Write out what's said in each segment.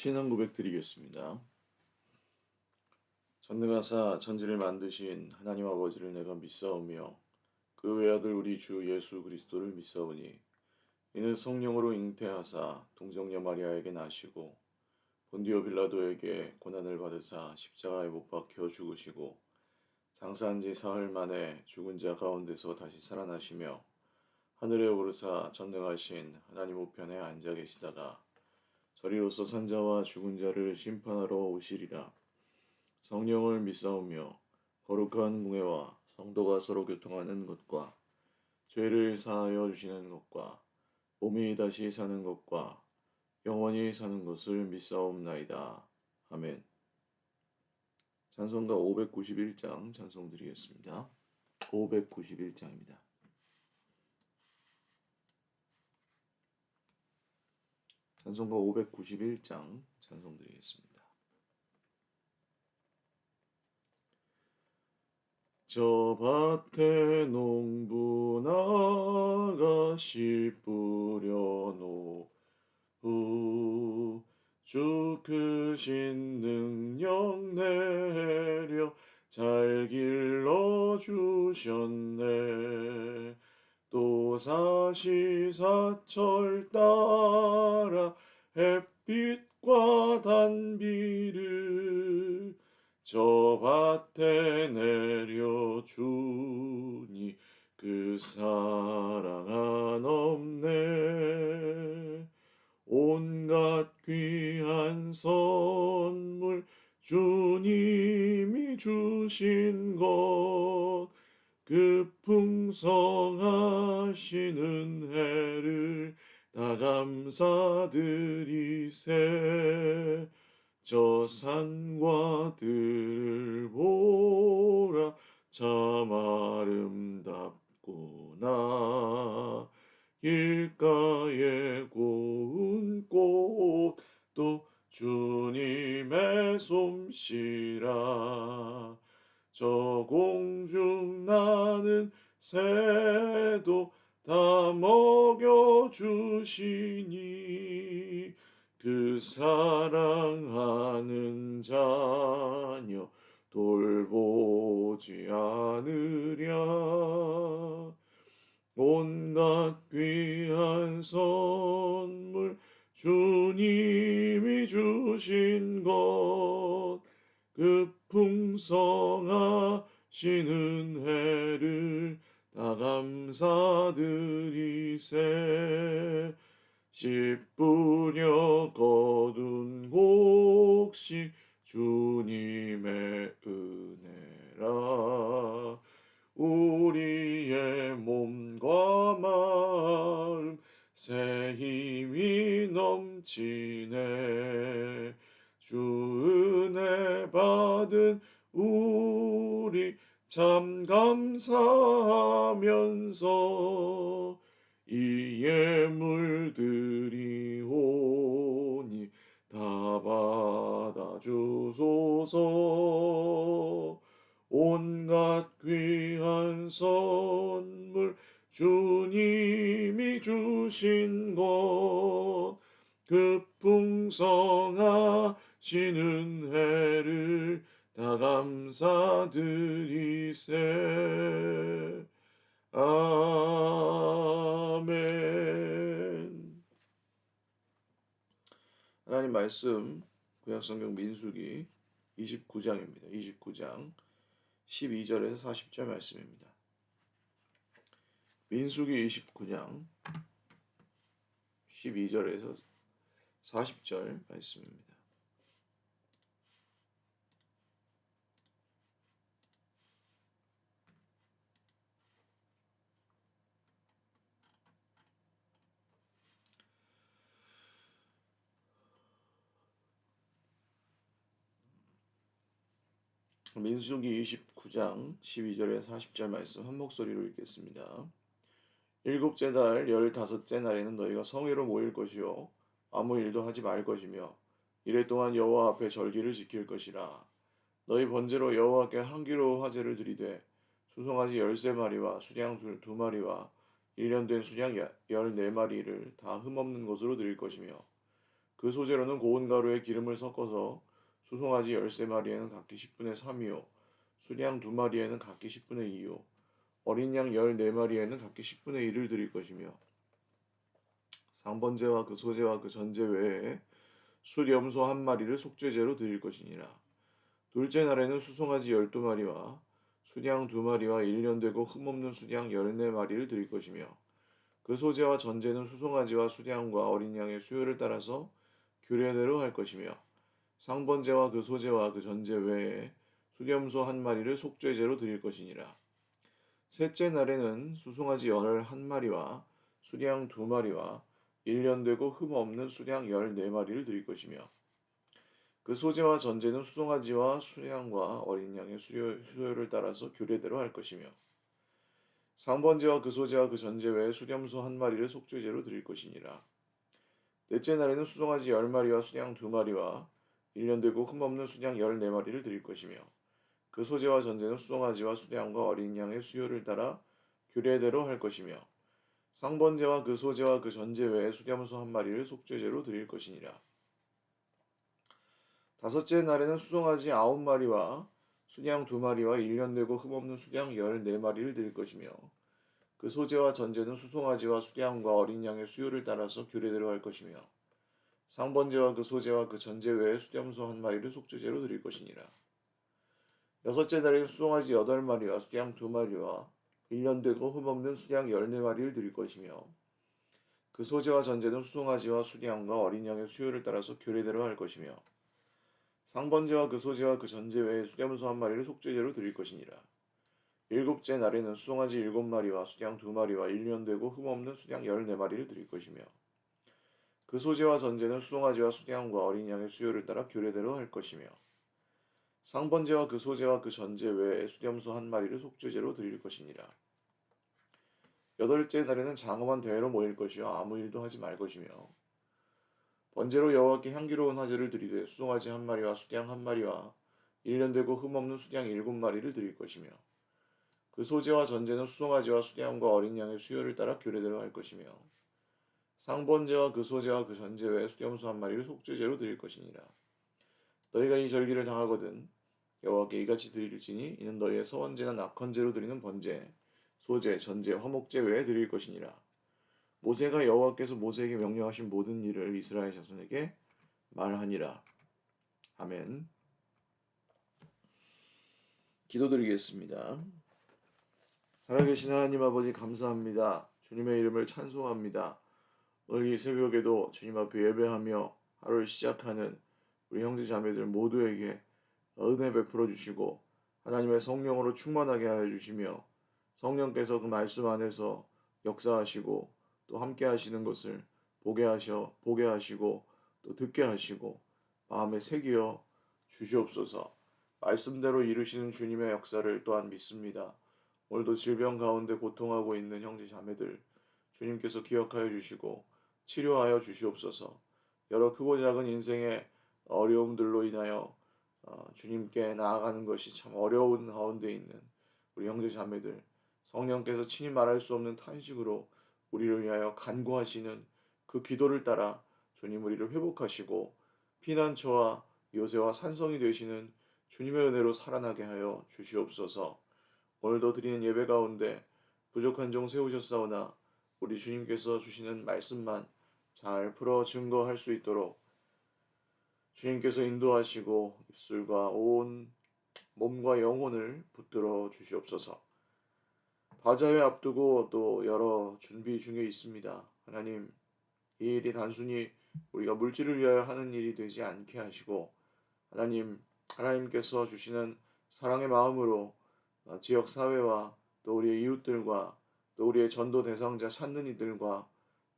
신앙 고백 드리겠습니다. 전능하사 천지를 만드신 하나님 아버지를 내가 믿사오며 그 외아들 우리 주 예수 그리스도를 믿사오니 이는 성령으로 잉태하사 동정녀 마리아에게 나시고 본디오 빌라도에게 고난을 받으사 십자가에 못 박혀 죽으시고 장사한 지 사흘 만에 죽은 자 가운데서 다시 살아나시며 하늘에 오르사 전능하신 하나님 우편에 앉아 계시다가 저리로서 산자와 죽은 자를 심판하러 오시리라. 성령을 믿사오며 거룩한 공회와 성도가 서로 교통하는 것과 죄를 사하여 주시는 것과 몸이 다시 사는 것과 영원히 사는 것을 믿사옵나이다. 아멘. 찬송가 591장 찬송 드리겠습니다. 591장입니다. 찬송가 591장 찬송 드리겠습니다. 저 밭에 농부나가 씨 뿌려놓고 주 크신 능력 내려 잘 길러주셨네. 또 사시사철 따라 햇빛과 단비를 저 밭에 내려주니 그 사랑 한없네. 온갖 귀한 선물 주님이 주신 것 그 풍성하신 은혜를 다 감사드리세. 저 산과 들을 보라 참 아름답구나. 길가에 고운 꽃도 주님의 솜씨라. 저 공중 나는 새도 다 먹여주시니 그 사랑하는 자녀 돌보지 않으랴. 온갖 귀한 선물 주님이 주신 것 그 풍성하신 은혜를 다 감사드리세. 씨 뿌려 거둔 곡식 주님의 은혜라. 우리의 몸과 마음 새 힘이 넘치네. 주 은혜 받은 우리 참 감사하면서 이 예물들이 오니 다 받아주소서. 온갖 귀한 선물 주님이 주신 것 그 풍성하신 은혜를 다 감사드리세. 아멘. 하나님 말씀 구약성경 민수기 29장입니다. 29장 12절에서 40절 말씀입니다. 민수기 29장 12절에서 40절 말씀입니다. 민수기 29장 12절에서 40절 말씀 한 목소리로 읽겠습니다. 일곱째 달 15째 날에는 너희가 성회로 모일 것이요 아무 일도 하지 말 것이며 이래 동안 여호와 앞에 절기를 지킬 것이라. 너희 번제로 여호와께 한 기로 화제를 드리되 수송아지 13마리와 수양 2마리와 1년 된 수양 14마리를 다 흠없는 것으로 드릴 것이며 그 소재로는 고운 가루에 기름을 섞어서 수송아지 13마리에는 각기 10분의 3이요 수양 2마리에는 각기 10분의 2요 어린 양 14마리에는 각기 10분의 1을 드릴 것이며 상번제와 그 소제와 그 전제 외에 숫염소 1마리를 속죄제로 드릴 것이니라. 둘째 날에는 수송아지 12마리와 수양 2마리와 1년 되고 흠없는 수양 14마리를 드릴 것이며 그 소제와 전제는 수송아지와 수양과 어린 양의 수요를 따라서 규례대로 할 것이며 상번제와 그 소제와 그 전제 외에 수염소 1마리를 속죄제로 드릴 것이니라. 셋째 날에는 수송아지 11마리와 수양 2마리와 1년 되고 흠 없는 수양 14마리를 드릴 것이며 그 소재와 전제는 수송아지와 수양과 어린 양의 수요를 따라서 규례대로 할 것이며 상번제와 그 소재와 그 전제 외에 수렴소 1마리를 속죄제로 드릴 것이니라. 넷째 날에는 수송아지 10마리와 수양 2마리와 1년 되고 흠 없는 수양 14마리를 드릴 것이며 그 소재와 전제는 수송아지와 수양과 어린 양의 수요를 따라 규례대로 할 것이며 상번제와 그 소제와 그 전제 외에 수렴소 1마리를 속죄제로 드릴 것이니라. 다섯째 날에는 수송아지 9마리와 수양 2마리와 1년 되고 흠없는 수양 14마리를 드릴 것이며 그 소재와 전제는 수송아지와 수양과 어린 양의 수요를 따라서 규례대로 할 것이며 상번제와 그 소재와 그 전제 외에 수렴소 1마리를 속죄제로 드릴 것이니라. 여섯째 날에는 수송아지 8마리와 수양 2마리와 1년 되고 흠없는 수양 14마리를 드릴 것이며 그 소재와 전제는 수송아지와 수양과 어린 양의 수요를 따라서 규례대로 할 것이며 상번제와 그 소제와 그 전제 외에 수렴소 1마리를 속죄제로 드릴 것이니라. 일곱째 날에는 수송아지 7마리와 수양 2마리와 1년 되고 흠없는 수양 14마리를 드릴 것이며 그 소제와 전제는 수송아지와 수양과 어린 양의 수요를 따라 규례대로 할 것이며 상번제와 그 소제와 그 전제 외에 수렴소 1마리를 속죄제로 드릴 것이니라. 여덟째 날에는 장엄한 대회로 모일 것이요 아무 일도 하지 말 것이며 번제로 여호와께 향기로운 화제를 드리되 수송아지 1마리와 수양 1마리와 1년 되고 흠없는 수양 7마리를 드릴 것이며 그 소제와 전제는 수송아지와 수양과 어린 양의 수요를 따라 규례대로 할 것이며 상번제와 그 소제와 그 전제 외에 수렴소 1마리를 속죄제로 드릴 것이니라. 너희가 이 절기를 당하거든 여호와께 이같이 드릴지니 이는 너희의 서원제나 낙헌제로 드리는 번제, 소제, 전제, 화목제 외에 드릴 것이니라. 모세가 여호와께서 모세에게 명령하신 모든 일을 이스라엘 자손에게 말하니라. 아멘. 기도드리겠습니다. 살아계신 하나님 아버지 감사합니다. 주님의 이름을 찬송합니다. 오늘 이 새벽에도 주님 앞에 예배하며 하루를 시작하는 우리 형제 자매들 모두에게 은혜 베풀어 주시고 하나님의 성령으로 충만하게 하여 주시며 성령께서 그 말씀 안에서 역사하시고 또 함께 하시는 것을 보게 하시고 또 듣게 하시고 마음에 새기어 주시옵소서. 말씀대로 이루시는 주님의 역사를 또한 믿습니다. 오늘도 질병 가운데 고통하고 있는 형제 자매들 주님께서 기억하여 주시고 치료하여 주시옵소서. 여러 크고 작은 인생의 어려움들로 인하여 주님께 나아가는 것이 참 어려운 가운데 있는 우리 형제 자매들 성령께서 친히 말할 수 없는 탄식으로 우리를 위하여 간구하시는 그 기도를 따라 주님 우리를 회복하시고 피난처와 요새와 산성이 되시는 주님의 은혜로 살아나게 하여 주시옵소서. 오늘도 드리는 예배 가운데 부족한 종 세우셨사오나 우리 주님께서 주시는 말씀만 잘 풀어 증거할 수 있도록 주님께서 인도하시고 입술과 온 몸과 영혼을 붙들어 주시옵소서. 바자회 앞두고 또 여러 준비 중에 있습니다. 하나님, 이 일이 단순히 우리가 물질을 위하여 하는 일이 되지 않게 하시고 하나님께서 주시는 사랑의 마음으로 지역 사회와 또 우리의 이웃들과 또 우리의 전도 대상자 찾는 이들과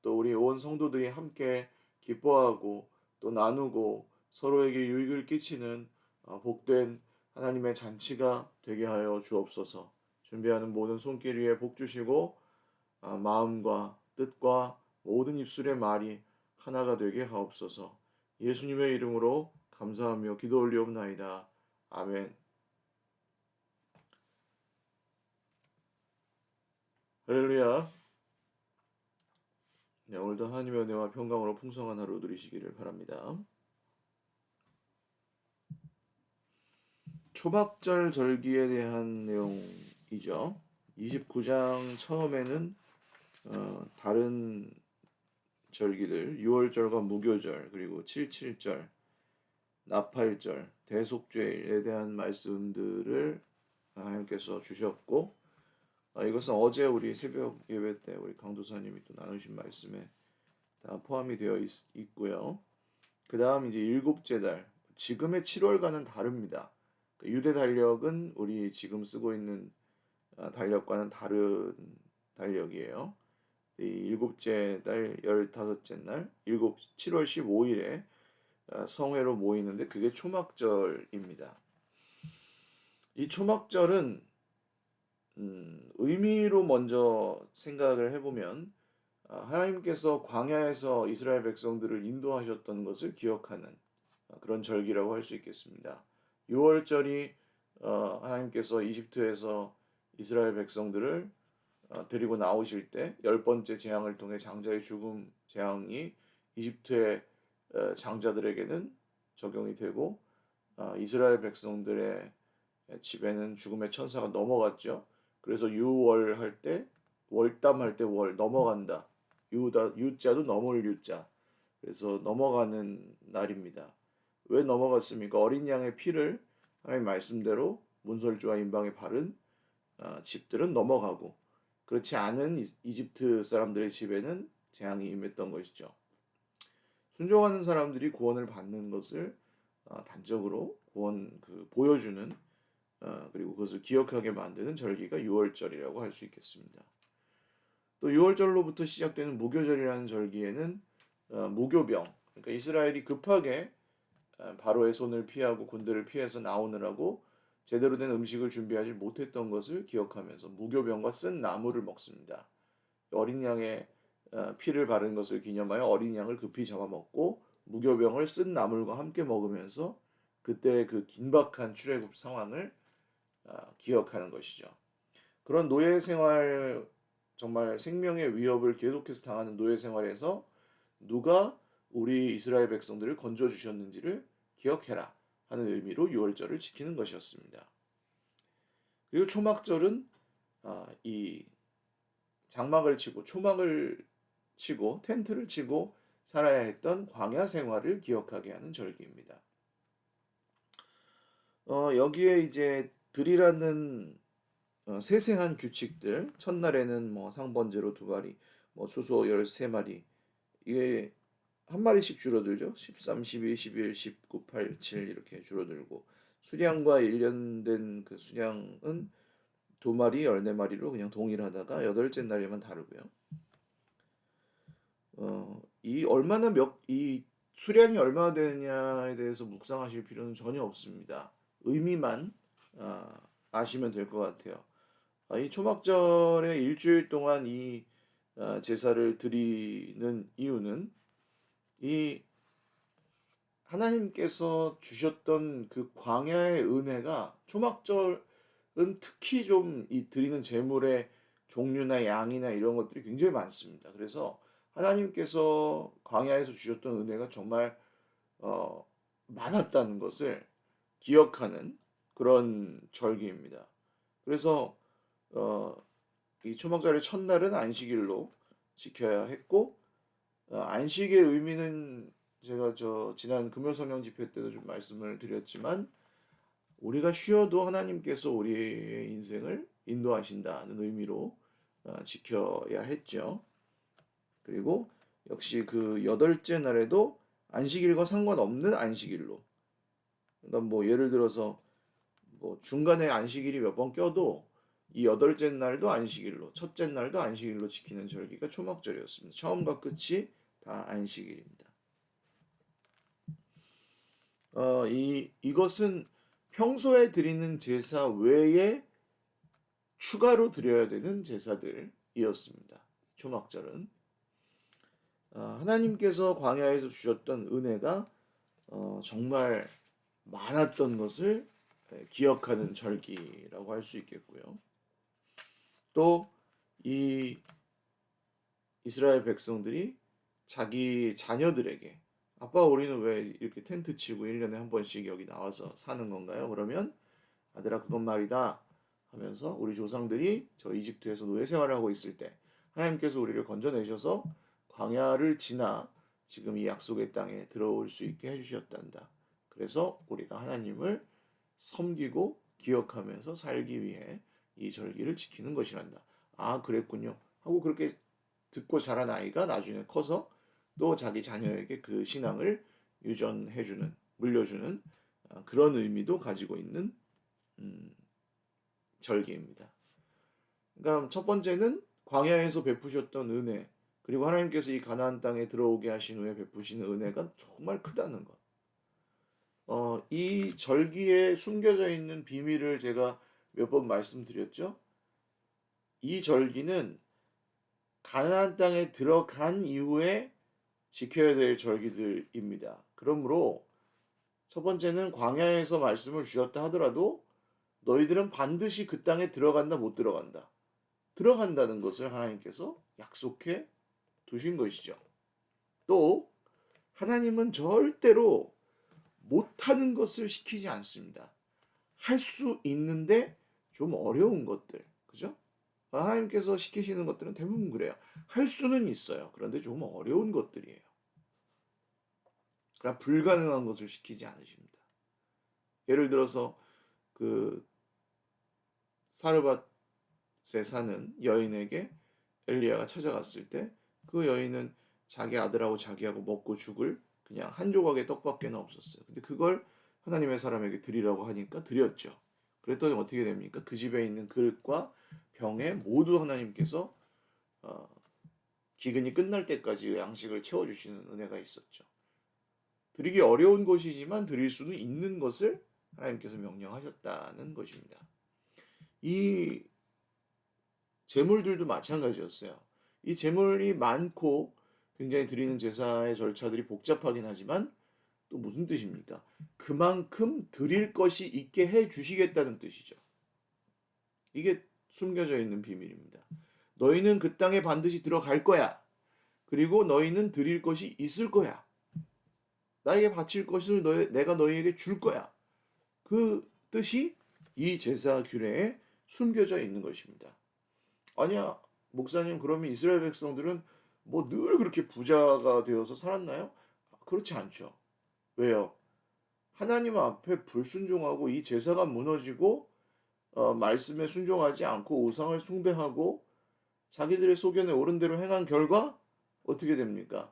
또 우리 온 성도들이 함께 기뻐하고 또 나누고 서로에게 유익을 끼치는 복된 하나님의 잔치가 되게 하여 주옵소서. 준비하는 모든 손길 위에 복 주시고 마음과 뜻과 모든 입술의 말이 하나가 되게 하옵소서. 예수님의 이름으로 감사하며 기도 올리옵나이다. 아멘. 할렐루야. 네, 오늘도 하나님의 은혜와 평강으로 풍성한 하루 누리시기를 바랍니다. 초막절 절기에 대한 내용이죠. 29장 처음에는 다른 절기들, 유월절과 무교절, 그리고 칠칠절, 나팔절, 대속죄일에 대한 말씀들을 하나님께서 주셨고, 이것은 어제 우리 새벽 예배 때 우리 강도사님이 또 나누신 말씀에 다 포함이 되어 있고요. 그 다음 이제 일곱째 달, 지금의 7월과는 다릅니다. 유대 달력은 우리 지금 쓰고 있는 달력과는 다른 달력이에요. 이 일곱째 달 15째 날, 7월 15일에 성회로 모이는데 그게 초막절입니다. 이 초막절은 의미로 먼저 생각을 해보면 하나님께서 광야에서 이스라엘 백성들을 인도하셨던 것을 기억하는 그런 절기라고 할 수 있겠습니다. 6월절이 하나님께서 이집트에서 이스라엘 백성들을 데리고 나오실 때 열 번째 재앙을 통해 장자의 죽음 재앙이 이집트의 장자들에게는 적용이 되고 이스라엘 백성들의 집에는 죽음의 천사가 넘어갔죠. 그래서 유월 할 때 월담 할 때 월 넘어간다. 유자도 넘을 유자. 그래서 넘어가는 날입니다. 왜 넘어갔습니까? 어린 양의 피를 하나님 말씀대로 문설주와 임방에 바른 집들은 넘어가고 그렇지 않은 이집트 사람들의 집에는 재앙이 임했던 것이죠. 순종하는 사람들이 구원을 받는 것을 단적으로 보여주는 그리고 그것을 기억하게 만드는 절기가 유월절이라고 할 수 있겠습니다. 또 유월절로부터 시작되는 무교절이라는 절기에는 무교병, 그러니까 이스라엘이 급하게 바로의 손을 피하고 군대를 피해서 나오느라고 제대로 된 음식을 준비하지 못했던 것을 기억하면서 무교병과 쓴 나물을 먹습니다. 어린 양의 피를 바른 것을 기념하여 어린 양을 급히 잡아먹고 무교병을 쓴 나물과 함께 먹으면서 그때 그 긴박한 출애굽 상황을 기억하는 것이죠. 그런 노예 생활, 정말 생명의 위협을 계속해서 당하는 노예 생활에서 누가 우리 이스라엘 백성들을 건져 주셨는지를 기억해라 하는 의미로 유월절을 지키는 것이었습니다. 그리고 초막절은 이 장막을 치고 초막을 치고 텐트를 치고 살아야 했던 광야 생활을 기억하게 하는 절기입니다. 여기에 이제 들이라는 세세한 규칙들, 첫날에는 뭐 상번제로 2마리, 뭐 수소 13마리, 이게 한 마리씩 줄어들죠. 13, 12, 11, 19, 8, 7 이렇게 줄어들고 수량과 일련된 그 수량은 2마리, 14마리로 그냥 동일하다가 여덟째 날에만 다르고요. 이 수량이 얼마나 되느냐에 대해서 묵상하실 필요는 전혀 없습니다. 의미만 아시면 될 것 같아요. 이 초막절에 일주일 동안 이 제사를 드리는 이유는 이 하나님께서 주셨던 그 광야의 은혜가 초막절은 특히 좀 이 드리는 제물의 종류나 양이나 이런 것들이 굉장히 많습니다. 그래서 하나님께서 광야에서 주셨던 은혜가 정말 많았다는 것을 기억하는 그런 절기입니다. 그래서 어, 이 초막절의 첫날은 안식일로 지켜야 했고 안식의 의미는 제가 지난 금요성령 집회 때도 좀 말씀을 드렸지만 우리가 쉬어도 하나님께서 우리의 인생을 인도하신다는 의미로 지켜야 했죠. 그리고 역시 그 여덟째 날에도 안식일과 상관없는 안식일로, 그러니까 뭐 예를 들어서 뭐 중간에 안식일이 몇 번 껴도 이 여덟째 날도 안식일로, 첫째 날도 안식일로 지키는 절기가 초막절이었습니다. 처음과 끝이 다 안식일입니다. 이것은 평소에 드리는 제사 외에 추가로 드려야 되는 제사들이었습니다. 초막절은 하나님께서 광야에서 주셨던 은혜가 정말 많았던 것을 기억하는 절기라고 할 수 있겠고요. 또 이 이스라엘 백성들이 자기 자녀들에게 아빠 우리는 왜 이렇게 텐트 치고 1년에 한 번씩 여기 나와서 사는 건가요? 그러면 아들아 그건 말이다 하면서 우리 조상들이 저 이집트에서 노예 생활을 하고 있을 때 하나님께서 우리를 건져내셔서 광야를 지나 지금 이 약속의 땅에 들어올 수 있게 해주셨단다. 그래서 우리가 하나님을 섬기고 기억하면서 살기 위해 이 절기를 지키는 것이란다. 아, 그랬군요. 하고 그렇게 듣고 자란 아이가 나중에 커서 또 자기 자녀에게 그 신앙을 유전해주는, 물려주는 그런 의미도 가지고 있는 음, 절기입니다. 그러니까 첫 번째는 광야에서 베푸셨던 은혜, 그리고 하나님께서 이 가나안 땅에 들어오게 하신 후에 베푸신 은혜가 정말 크다는 것. 이 절기에 숨겨져 있는 비밀을 제가 몇 번 말씀드렸죠. 이 절기는 가나안 땅에 들어간 이후에 지켜야 될 절기들입니다. 그러므로 첫 번째는 광야에서 말씀을 주셨다 하더라도 너희들은 반드시 그 땅에 들어간다 못 들어간다. 들어간다는 것을 하나님께서 약속해 두신 것이죠. 또 하나님은 절대로 못하는 것을 시키지 않습니다. 할 수 있는데 좀 어려운 것들, 그죠? 하나님께서 시키시는 것들은 대부분 그래요. 할 수는 있어요. 그런데 좀 어려운 것들이에요. 그러니까 불가능한 것을 시키지 않으십니다. 예를 들어서 그 사르밧에 사는 여인에게 엘리야가 찾아갔을 때 그 여인은 자기 아들하고 자기하고 먹고 죽을 그냥 한 조각의 떡밖에 없었어요. 근데 그걸 하나님의 사람에게 드리라고 하니까 드렸죠. 그랬더니 어떻게 됩니까? 그 집에 있는 그릇과 병에 모두 하나님께서 어, 기근이 끝날 때까지 양식을 채워주시는 은혜가 있었죠. 드리기 어려운 것이지만 드릴 수는 있는 것을 하나님께서 명령하셨다는 것입니다. 이 제물들도 마찬가지였어요. 이 제물이 많고 굉장히 드리는 제사의 절차들이 복잡하긴 하지만 또 무슨 뜻입니까? 그만큼 드릴 것이 있게 해 주시겠다는 뜻이죠. 이게 숨겨져 있는 비밀입니다. 너희는 그 땅에 반드시 들어갈 거야. 그리고 너희는 드릴 것이 있을 거야. 나에게 바칠 것을 내가 너희에게 줄 거야. 그 뜻이 이 제사 규례에 숨겨져 있는 것입니다. 아니야, 목사님, 그러면 이스라엘 백성들은 뭐 늘 그렇게 부자가 되어서 살았나요? 그렇지 않죠. 왜요? 하나님 앞에 불순종하고 이 제사가 무너지고 말씀에 순종하지 않고 우상을 숭배하고 자기들의 소견에 옳은 대로 행한 결과 어떻게 됩니까?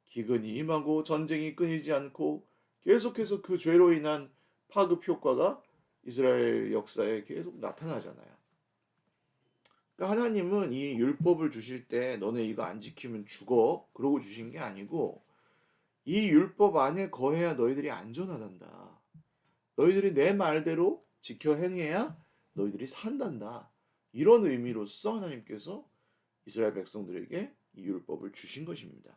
기근이 임하고 전쟁이 끊이지 않고 계속해서 그 죄로 인한 파급 효과가 이스라엘 역사에 계속 나타나잖아요. 그러니까 하나님은 이 율법을 주실 때 너네 이거 안 지키면 죽어 그러고 주신 게 아니고 이 율법 안에 거해야 너희들이 안전하단다. 너희들이 내 말대로 지켜 행해야 너희들이 산단다. 이런 의미로서 하나님께서 이스라엘 백성들에게 이 율법을 주신 것입니다.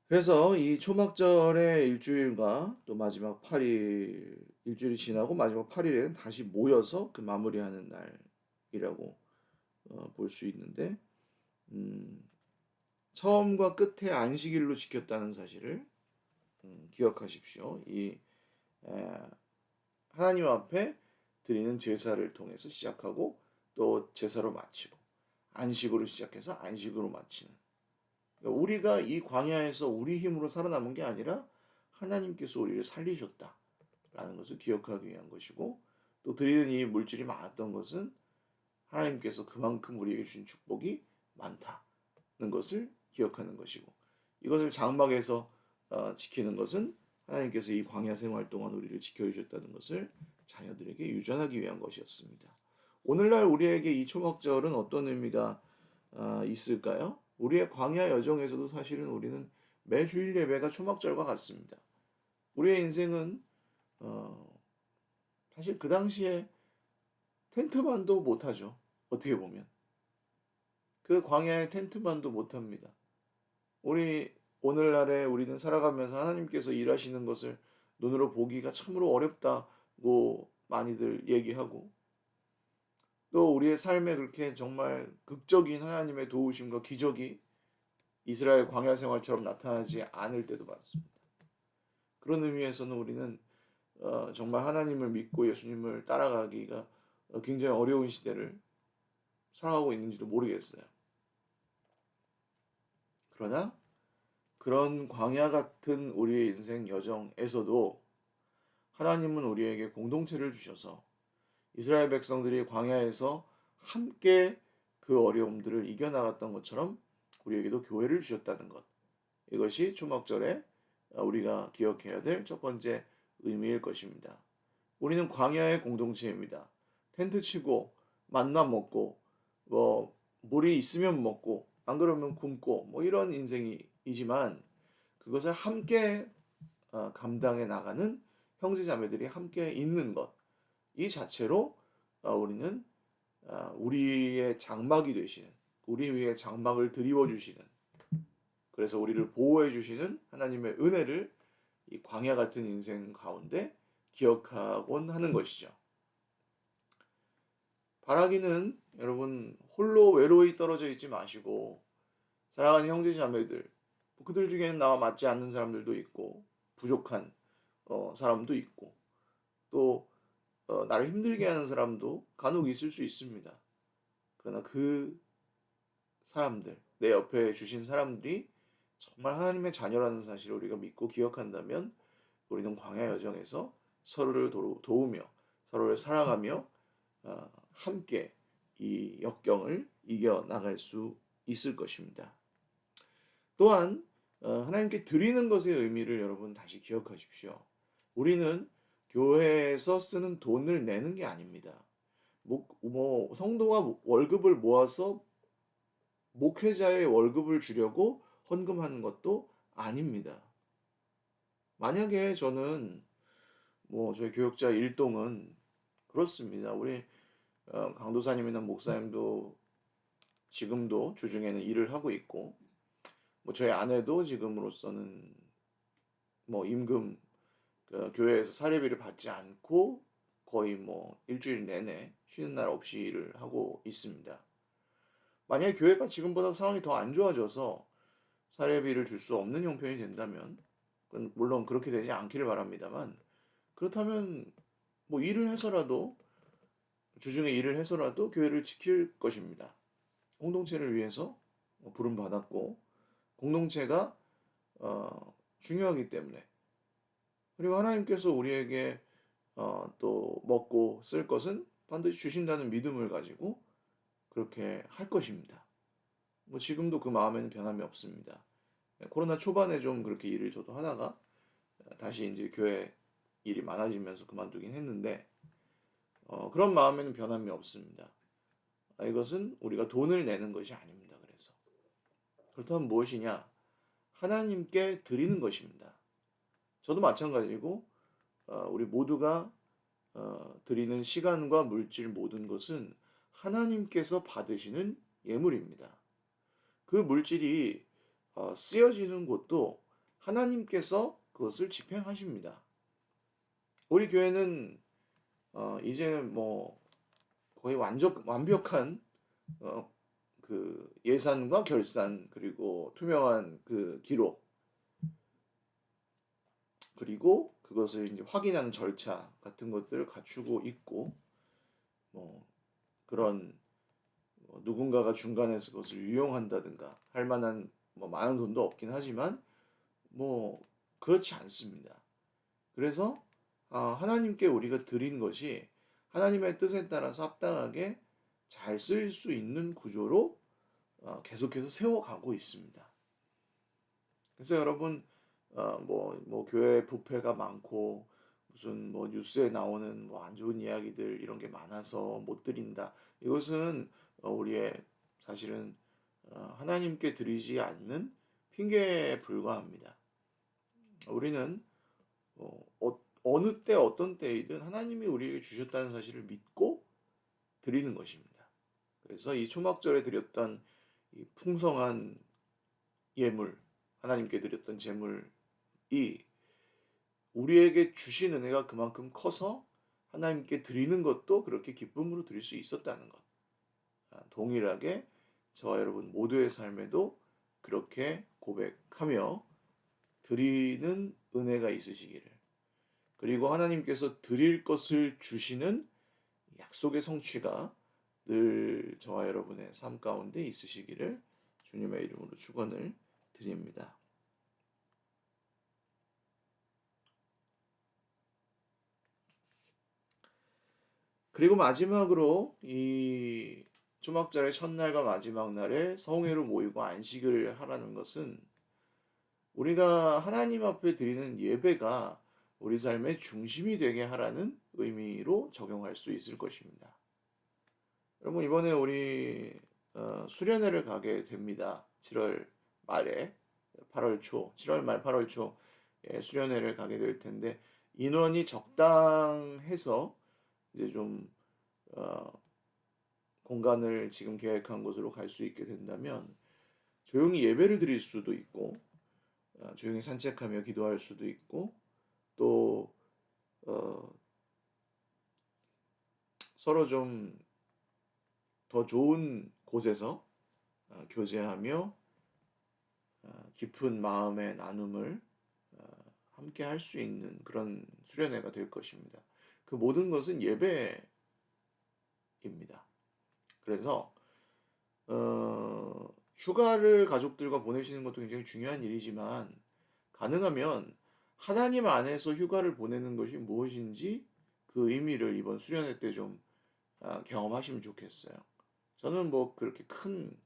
그래서 이 초막절의 일주일과 또 마지막 8일, 일주일이 지나고 마지막 8일에는 다시 모여서 그 마무리하는 날이라고 볼 수 있는데, 음, 처음과 끝에 안식일로 지켰다는 사실을 기억하십시오. 하나님 앞에 드리는 제사를 통해서 시작하고 또 제사로 마치고 안식으로 시작해서 안식으로 마치는. 그러니까 우리가 이 광야에서 우리 힘으로 살아남은 게 아니라 하나님께서 우리를 살리셨다라는 것을 기억하기 위한 것이고 또 드리는 이 물질이 많았던 것은 하나님께서 그만큼 우리에게 주신 축복이 많다는 것을 기억하는 것이고 이것을 장막에서 지키는 것은 하나님께서 이 광야 생활 동안 우리를 지켜주셨다는 것을 자녀들에게 유전하기 위한 것이었습니다. 오늘날 우리에게 이 초막절은 어떤 의미가 있을까요? 우리의 광야 여정에서도 사실은 우리는 매 주일 예배가 초막절과 같습니다. 우리의 인생은 사실 그 당시에 텐트만도 못하죠. 어떻게 보면 그 광야의 텐트만도 못합니다. 우리 오늘날에 우리는 살아가면서 하나님께서 일하시는 것을 눈으로 보기가 참으로 어렵다고 많이들 얘기하고 또 우리의 삶에 그렇게 정말 극적인 하나님의 도우심과 기적이 이스라엘 광야 생활처럼 나타나지 않을 때도 많습니다. 그런 의미에서는 우리는 정말 하나님을 믿고 예수님을 따라가기가 굉장히 어려운 시대를 살아가고 있는지도 모르겠어요. 그러나 그런 광야 같은 우리의 인생 여정에서도 하나님은 우리에게 공동체를 주셔서 이스라엘 백성들이 광야에서 함께 그 어려움들을 이겨나갔던 것처럼 우리에게도 교회를 주셨다는 것. 이것이 초막절에 우리가 기억해야 될 첫 번째 의미일 것입니다. 우리는 광야의 공동체입니다. 텐트 치고 만나 먹고 뭐 물이 있으면 먹고 안 그러면 굶고 뭐 이런 인생이지만 그것을 함께 감당해 나가는 형제 자매들이 함께 있는 것. 이 자체로 우리는 우리의 장막이 되시는 우리 위에 장막을 드리워 주시는 그래서 우리를 보호해 주시는 하나님의 은혜를 이 광야 같은 인생 가운데 기억하곤 하는 것이죠. 바라기는 여러분 홀로 외로이 떨어져 있지 마시고 사랑하는 형제 자매들 그들 중에는 나와 맞지 않는 사람들도 있고 부족한 사람도 있고 또 나를 힘들게 하는 사람도 간혹 있을 수 있습니다. 그러나 그 사람들 내 옆에 주신 사람들이 정말 하나님의 자녀라는 사실을 우리가 믿고 기억한다면 우리는 광야 여정에서 서로를 도우며 서로를 사랑하며 함께 이 역경을 이겨 나갈 수 있을 것입니다. 또한 하나님께 드리는 것의 의미를 여러분 다시 기억하십시오. 우리는 교회에서 쓰는 돈을 내는 게 아닙니다. 성도가 월급을 모아서 목회자의 월급을 주려고 헌금하는 것도 아닙니다. 만약에 저는 저희 교역자 일동은 그렇습니다. 우리 강도사님이나 목사님도 지금도 주중에는 일을 하고 있고 저희 아내도 지금으로서는 임금 교회에서 사례비를 받지 않고 거의 일주일 내내 쉬는 날 없이 일을 하고 있습니다. 만약에 교회가 지금보다 상황이 더 안 좋아져서 사례비를 줄 수 없는 형편이 된다면 물론 그렇게 되지 않기를 바랍니다만 그렇다면 일을 해서라도 주중에 일을 해서라도 교회를 지킬 것입니다. 공동체를 위해서 부름 받았고 공동체가 중요하기 때문에 그리고 하나님께서 우리에게 또 먹고 쓸 것은 반드시 주신다는 믿음을 가지고 그렇게 할 것입니다. 지금도 그 마음에는 변함이 없습니다. 코로나 초반에 좀 그렇게 일을 저도 하다가 다시 이제 교회 일이 많아지면서 그만두긴 했는데 그런 마음에는 변함이 없습니다. 이것은 우리가 돈을 내는 것이 아닙니다. 그래서 그렇다면 무엇이냐? 하나님께 드리는 것입니다. 저도 마찬가지고 우리 모두가 드리는 시간과 물질 모든 것은 하나님께서 받으시는 예물입니다. 그 물질이 쓰여지는 곳도 하나님께서 그것을 집행하십니다. 우리 교회는 이제 거의 완벽한 그 예산과 결산 그리고 투명한 그 기록 그리고 그것을 이제 확인하는 절차 같은 것들을 갖추고 있고 그런 누군가가 중간에서 그것을 유용한다든가 할 만한 많은 돈도 없긴 하지만 그렇지 않습니다. 그래서 하나님께 우리가 드린 것이 하나님의 뜻에 따라서 합당하게 잘 쓸 수 있는 구조로 계속해서 세워가고 있습니다. 그래서 여러분 교회 부패가 많고 무슨 뉴스에 나오는 안 좋은 이야기들 이런 게 많아서 못 드린다. 이것은 우리의 사실은 하나님께 드리지 않는 핑계에 불과합니다. 우리는 어느 때 어떤 때이든 하나님이 우리에게 주셨다는 사실을 믿고 드리는 것입니다. 그래서 이 초막절에 드렸던 이 풍성한 예물, 하나님께 드렸던 제물이 우리에게 주신 은혜가 그만큼 커서 하나님께 드리는 것도 그렇게 기쁨으로 드릴 수 있었다는 것. 동일하게 저와 여러분 모두의 삶에도 그렇게 고백하며 드리는 은혜가 있으시기를, 그리고 하나님께서 드릴 것을 주시는 약속의 성취가 늘 저와 여러분의 삶 가운데 있으시기를 주님의 이름으로 축원을 드립니다. 그리고 마지막으로 이 초막절의 첫날과 마지막 날에 성회로 모이고 안식을 하라는 것은 우리가 하나님 앞에 드리는 예배가 우리 삶의 중심이 되게 하라는 의미로 적용할 수 있을 것입니다. 여러분, 이번에 우리 수련회를 가게 됩니다. 7월 말에 8월 초, 7월 말 8월 초 수련회를 가게 될 텐데, 인원이 적당해서 이제 좀 어, 공간을 지금 계획한 곳으로 갈 수 있게 된다면 조용히 예배를 드릴 수도 있고, 조용히 산책하며 기도할 수도 있고, 또 어, 서로 좀 더 좋은 곳에서 교제하며 깊은 마음의 나눔을 함께 할 수 있는 그런 수련회가 될 것입니다. 그 모든 것은 예배입니다. 그래서 휴가를 가족들과 보내시는 것도 굉장히 중요한 일이지만, 가능하면 하나님 안에서 휴가를 보내는 것이 무엇인지 그 의미를 이번 수련회 때 좀 경험하시면 좋겠어요. 저는 뭐 그렇게 큰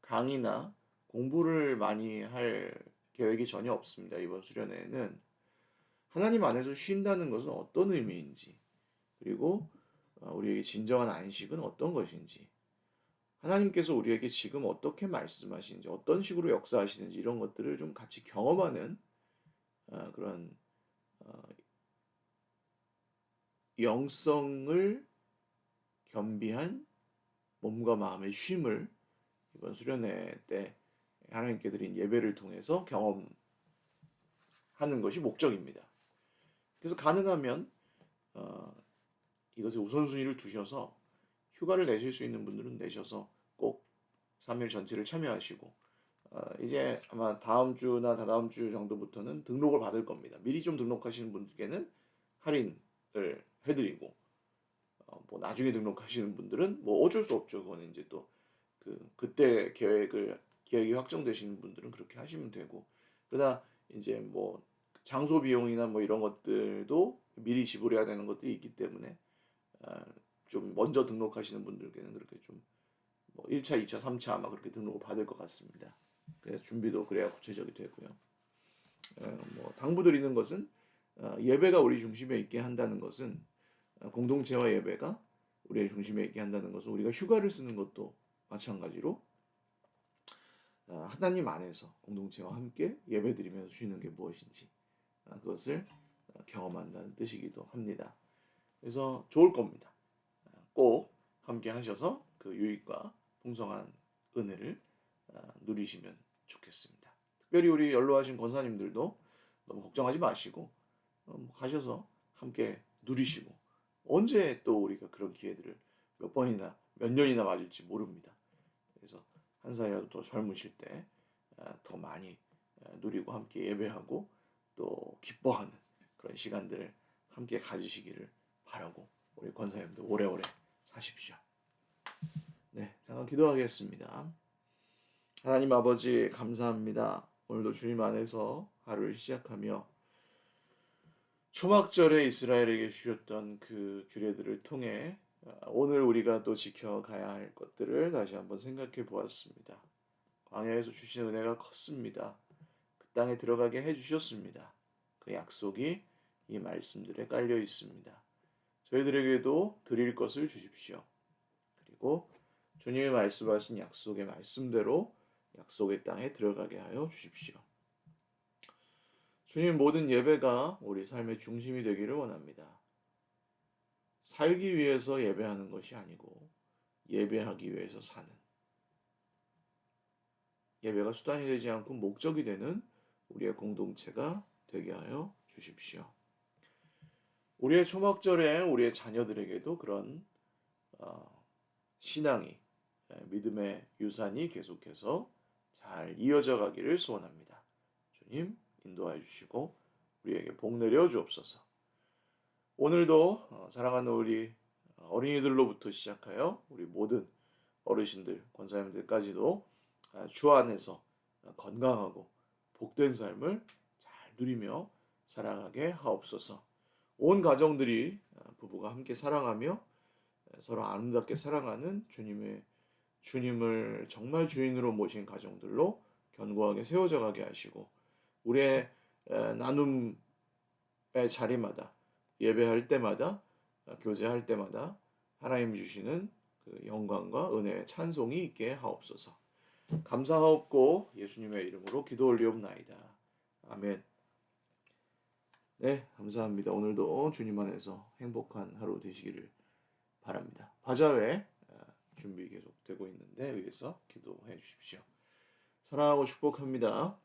강의나 공부를 많이 할 계획이 전혀 없습니다. 이번 수련회에는 하나님 안에서 쉰다는 것은 어떤 의미인지, 그리고 우리에게 진정한 안식은 어떤 것인지, 하나님께서 우리에게 지금 어떻게 말씀하시는지, 어떤 식으로 역사하시는지, 이런 것들을 좀 같이 경험하는 그런 영성을 겸비한 몸과 마음의 쉼을 이번 수련회 때 하나님께 드린 예배를 통해서 경험하는 것이 목적입니다. 그래서 가능하면 이것에 우선순위를 두셔서 휴가를 내실 수 있는 분들은 내셔서 꼭 3일 전체를 참여하시고, 이제 아마 다음 주나 다다음 주 정도부터는 등록을 받을 겁니다. 미리 좀 등록하시는 분들께는 할인을 해드리고, 뭐 나중에 등록하시는 분들은 뭐 어쩔 수 없죠. 그거는 이제 또 그때 계획이 확정되시는 분들은 그렇게 하시면 되고, 그러나 이제 뭐 장소 비용이나 뭐 이런 것들도 미리 지불해야 되는 것들이 있기 때문에 좀 먼저 등록하시는 분들께는 그렇게 좀뭐 1차, 2차, 3차 아마 그렇게 등록을 받을 것 같습니다. 그래서 준비도 그래야 구체적이 되고요. 뭐 당부드리는 것은 예배가 우리 중심에 있게 한다는 것은, 공동체와 예배가 우리의 중심에 있게 한다는 것은, 우리가 휴가를 쓰는 것도 마찬가지로 하나님 안에서 공동체와 함께 예배드리면서 쉬는 게 무엇인지 그것을 경험한다는 뜻이기도 합니다. 그래서 좋을 겁니다. 꼭 함께 하셔서 그 유익과 풍성한 은혜를 누리시면 좋겠습니다. 특별히 우리 연로하신 권사님들도 너무 걱정하지 마시고 가셔서 함께 누리시고, 언제 또 우리가 그런 기회들을 몇 번이나 몇 년이나 맞을지 모릅니다. 그래서 한 살이라도 더 젊으실 때 더 많이 누리고 함께 예배하고 또 기뻐하는 그런 시간들을 함께 가지시기를 바라고, 우리 권사님도 오래오래 사십시오. 네, 잠깐 기도하겠습니다. 하나님 아버지, 감사합니다. 오늘도 주님 안에서 하루를 시작하며 초막절에 이스라엘에게 주셨던 그 규례들을 통해 오늘 우리가 또 지켜가야 할 것들을 다시 한번 생각해 보았습니다. 광야에서 주신 은혜가 컸습니다. 그 땅에 들어가게 해주셨습니다. 그 약속이 이 말씀들에 깔려 있습니다. 저희들에게도 드릴 것을 주십시오. 그리고 주님이 말씀하신 약속의 말씀대로 약속의 땅에 들어가게 하여 주십시오. 주님, 모든 예배가 우리 삶의 중심이 되기를 원합니다. 살기 위해서 예배하는 것이 아니고 예배하기 위해서 사는, 예배가 수단이 되지 않고 목적이 되는 우리의 공동체가 되게 하여 주십시오. 우리의 초막절에 우리의 자녀들에게도 그런 신앙이 믿음의 유산이 계속해서 잘 이어져 가기를 소원합니다. 주님 인도하여 주시고 우리에게 복 내려 주옵소서. 오늘도 사랑하는 우리 어린이들로부터 시작하여 우리 모든 어르신들, 권사님들까지도 주 안에서 건강하고 복된 삶을 잘 누리며 살아가게 하옵소서. 온 가정들이 부부가 함께 사랑하며 서로 아름답게 사랑하는 주님을 정말 주인으로 모신 가정들로 견고하게 세워져 가게 하시고 우리의 나눔의 자리마다 예배할 때마다 교제할 때마다 하나님 주시는 그 영광과 은혜의 찬송이 있게 하옵소서. 감사하옵고 예수님의 이름으로 기도 올리옵나이다. 아멘. 네, 감사합니다. 오늘도 주님 안에서 행복한 하루 되시기를 바랍니다. 바자회 준비 계속 되고 있는데 위해서 기도해 주십시오. 사랑하고 축복합니다.